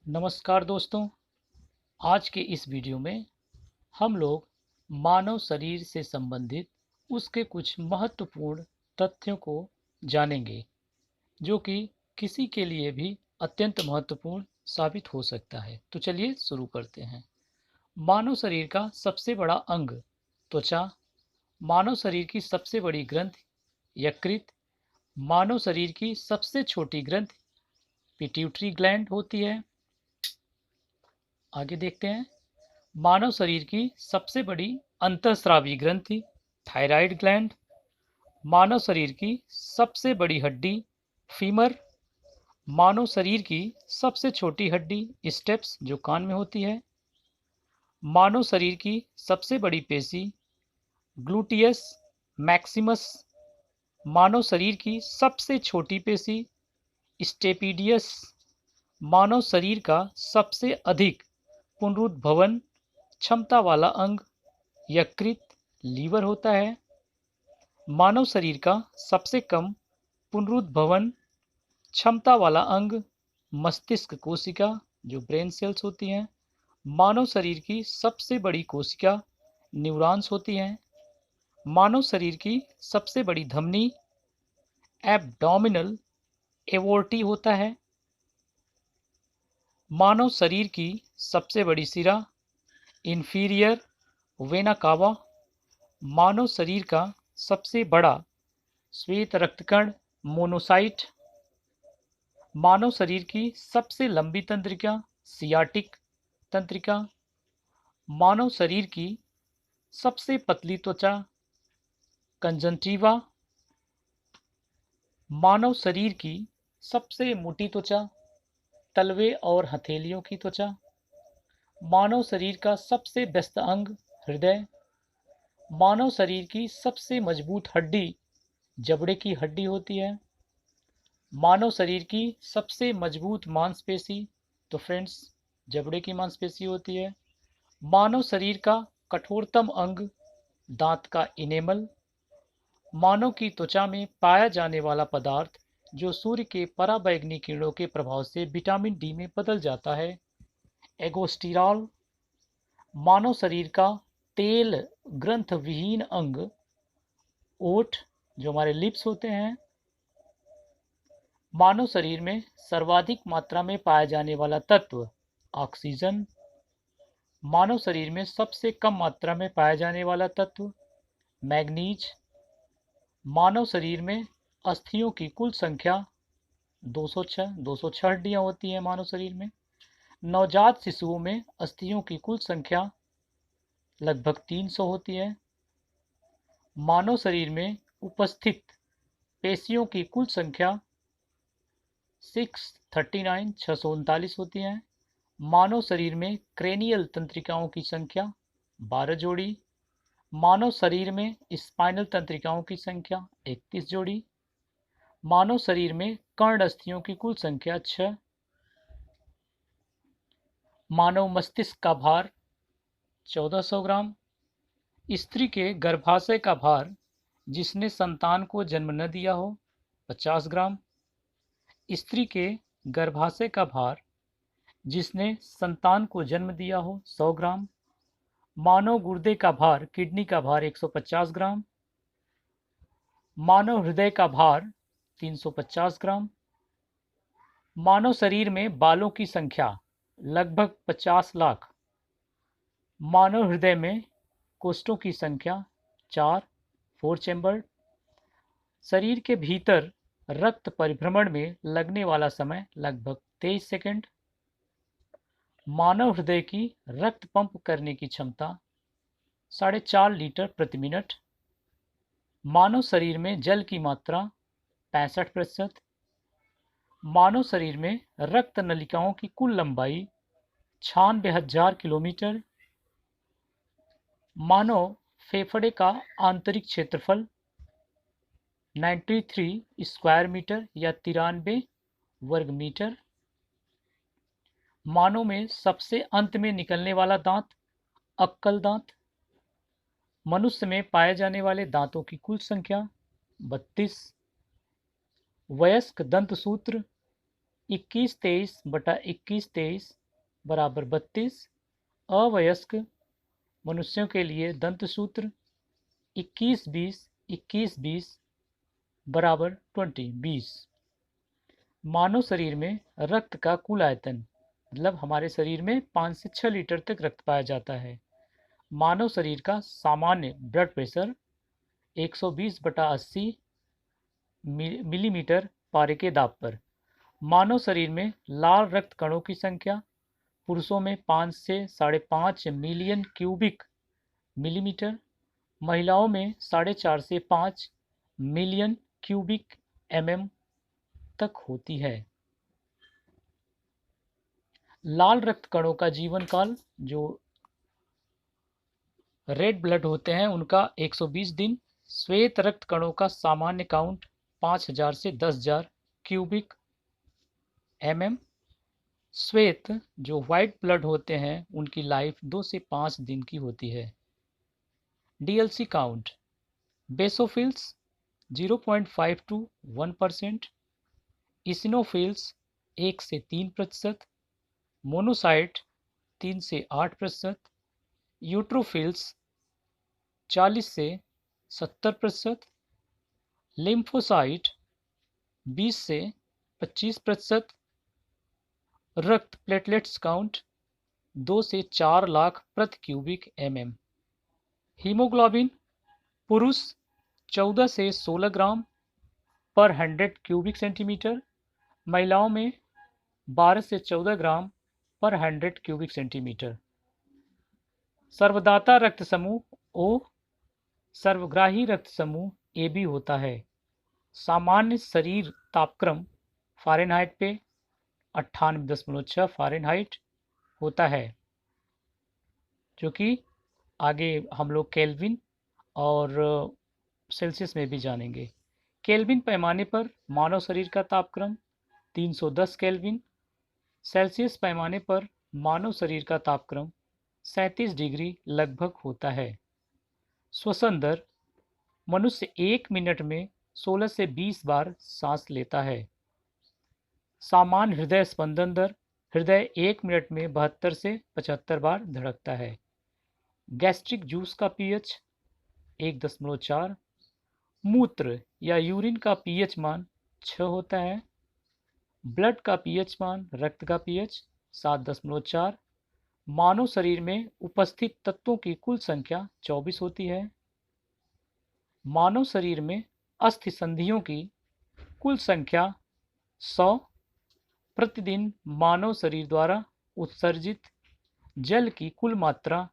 नमस्कार दोस्तों। आज के इस वीडियो में हम लोग मानव शरीर से संबंधित उसके कुछ महत्वपूर्ण तथ्यों को जानेंगे, जो कि किसी के लिए भी अत्यंत महत्वपूर्ण साबित हो सकता है। तो चलिए शुरू करते हैं। मानव शरीर का सबसे बड़ा अंग त्वचा, मानव शरीर की सबसे बड़ी ग्रंथि यकृत, मानव शरीर की सबसे छोटी ग्रंथि पिट्यूटरी ग्लैंड होती है। आगे देखते हैं। मानव शरीर की सबसे बड़ी अंतःस्रावी ग्रंथि थायराइड ग्लैंड, मानव शरीर की सबसे बड़ी हड्डी फीमर, मानव शरीर की सबसे छोटी हड्डी स्टेप्स जो कान में होती है, मानव शरीर की सबसे बड़ी पेशी ग्लूटियस मैक्सिमस, मानव शरीर की सबसे छोटी पेशी स्टेपिडियस, मानव शरीर का सबसे अधिक पुनरुद्भवन क्षमता वाला अंग यकृत लीवर होता है। मानव शरीर का सबसे कम पुनरुद्भवन क्षमता वाला अंग मस्तिष्क कोशिका जो ब्रेन सेल्स होती हैं। मानव शरीर की सबसे बड़ी कोशिका न्यूरॉन्स होती हैं। मानव शरीर की सबसे बड़ी धमनी एब्डोमिनल एवोर्टी होता है। मानव शरीर की सबसे बड़ी सिरा इंफीरियर वेना कावा, मानव शरीर का सबसे बड़ा श्वेत रक्तकण मोनोसाइट, मानव शरीर की सबसे लंबी तंत्रिका सियाटिक तंत्रिका, मानव शरीर की सबसे पतली त्वचा कंजंक्टिवा, मानव शरीर की सबसे मोटी त्वचा तलवे और हथेलियों की त्वचा, मानव शरीर का सबसे व्यस्त अंग हृदय, मानव शरीर की सबसे मजबूत हड्डी जबड़े की हड्डी होती है। मानव शरीर की सबसे मजबूत मांसपेशी तो फ्रेंड्स जबड़े की मांसपेशी होती है। मानव शरीर का कठोरतम अंग दांत का इनेमल, मानव की त्वचा में पाया जाने वाला पदार्थ जो सूर्य के पराबैंगनी किरणों के प्रभाव से विटामिन डी में बदल जाता है एगोस्टिरॉल, मानव शरीर का तेल ग्रंथ विहीन अंग ओठ जो हमारे लिप्स होते हैं। मानव शरीर में सर्वाधिक मात्रा में पाया जाने वाला तत्व ऑक्सीजन, मानव शरीर में सबसे कम मात्रा में पाया जाने वाला तत्व मैग्नीज, मानव शरीर में अस्थियों की कुल संख्या 206 हड्डियां होती हैं मानव शरीर में। नवजात शिशुओं में अस्थियों की कुल संख्या लगभग 300 होती है। मानव शरीर में उपस्थित पेशियों की कुल संख्या 639 होती हैं। मानव शरीर में क्रेनियल तंत्रिकाओं की संख्या 12 जोड़ी, मानव शरीर में स्पाइनल तंत्रिकाओं की संख्या 31 जोड़ी, मानव शरीर में कर्ण अस्थियों की कुल संख्या 6, मानव मस्तिष्क का भार 1400 ग्राम, स्त्री के गर्भाशय का भार जिसने संतान को जन्म न दिया हो 50 ग्राम, स्त्री के गर्भाशय का भार जिसने संतान को जन्म दिया हो 100 ग्राम, मानव गुर्दे का भार किडनी का भार 150 ग्राम, मानव हृदय का भार 350 ग्राम, मानव शरीर में बालों की संख्या लगभग 50 लाख, मानव हृदय में कोष्ठों की संख्या 4 चैम्बर्ड, शरीर के भीतर रक्त परिभ्रमण में लगने वाला समय लगभग 23 सेकंड, मानव हृदय की रक्त पंप करने की क्षमता 4.5 लीटर प्रति मिनट, मानव शरीर में जल की मात्रा 65%, मानव शरीर में रक्त नलिकाओं की कुल लंबाई 96,000 किलोमीटर, मानव फेफड़े का आंतरिक क्षेत्रफल 93 स्क्वायर मीटर या 93 वर्ग मीटर, मानव में सबसे अंत में निकलने वाला दांत अक्कल दांत, मनुष्य में पाए जाने वाले दांतों की कुल संख्या 32, वयस्क दंतसूत्र 21-23/21-23 बराबर 32। अवयस्क मनुष्यों के लिए दंत सूत्र 21-20 बराबर 20। मानव शरीर में रक्त का कुल आयतन, मतलब हमारे शरीर में 5 से 6 लीटर तक रक्त पाया जाता है। मानव शरीर का सामान्य ब्लड प्रेशर 120/80 मिलीमीटर पारे के दाब पर। मानव शरीर में लाल रक्त कणों की संख्या पुरुषों में 5 से 5.5 मिलियन क्यूबिक मिलीमीटर, महिलाओं में 4.5 से 5 मिलियन क्यूबिक एमएम तक होती है। लाल रक्त कणों का जीवन काल, जो रेड ब्लड होते हैं, उनका 120 दिन। श्वेत रक्त कणों का सामान्य काउंट 5000 से 10,000 क्यूबिक एमएम। श्वेत जो व्हाइट ब्लड होते हैं, उनकी लाइफ 2 से 5 दिन की होती है। डीएलसी काउंट, बेसोफिल्स 0.5 to 1%, इसिनोफिल्स 1 से 3%, मोनोसाइट 3 से 8%, यूट्रोफिल्स 40 से 70%, लिम्फोसाइट 20 से 25%। रक्त प्लेटलेट्स काउंट 2 से 4 लाख प्रति क्यूबिक एमएम। हीमोग्लोबिन पुरुष 14 से 16 ग्राम पर 100 क्यूबिक सेंटीमीटर, महिलाओं में 12 से 14 ग्राम पर 100 क्यूबिक सेंटीमीटर। सर्वदाता रक्त समूह ओ, सर्वग्राही रक्त समूह ए बी होता है। सामान्य शरीर तापक्रम फ़ारेनहाइट पे 98.6 फ़ारेनहाइट होता है, जो कि आगे हम लोग केल्विन और सेल्सियस में भी जानेंगे। केल्विन पैमाने पर मानव शरीर का तापक्रम 310 केल्विन, सेल्सियस पैमाने पर मानव शरीर का तापक्रम 37 डिग्री लगभग होता है। श्वसन दर, मनुष्य 1 मिनट में 16 से 20 बार सांस लेता है। सामान्य हृदय स्पंदन दर, हृदय 1 मिनट में 72 से 75 बार धड़कता है। गैस्ट्रिक जूस का पीएच 1.4, मूत्र या यूरिन का पीएच मान 6 होता है। ब्लड का पीएच मान, रक्त का पीएच 7.4। मानव शरीर में उपस्थित तत्वों की कुल संख्या 24 होती है। मानव शरीर में अस्थि संधियों की कुल संख्या 100। प्रतिदिन मानव शरीर द्वारा उत्सर्जित जल की कुल मात्रा,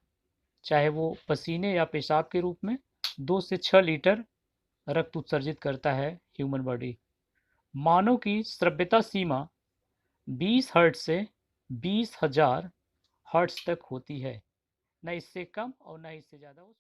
चाहे वो पसीने या पेशाब के रूप में, 2 से 6 लीटर रक्त उत्सर्जित करता है ह्यूमन बॉडी। मानव की श्रव्यता सीमा 20 हर्ट्ज से 20,000 हर्ट्ज तक होती है, न इससे कम और न इससे ज़्यादा वो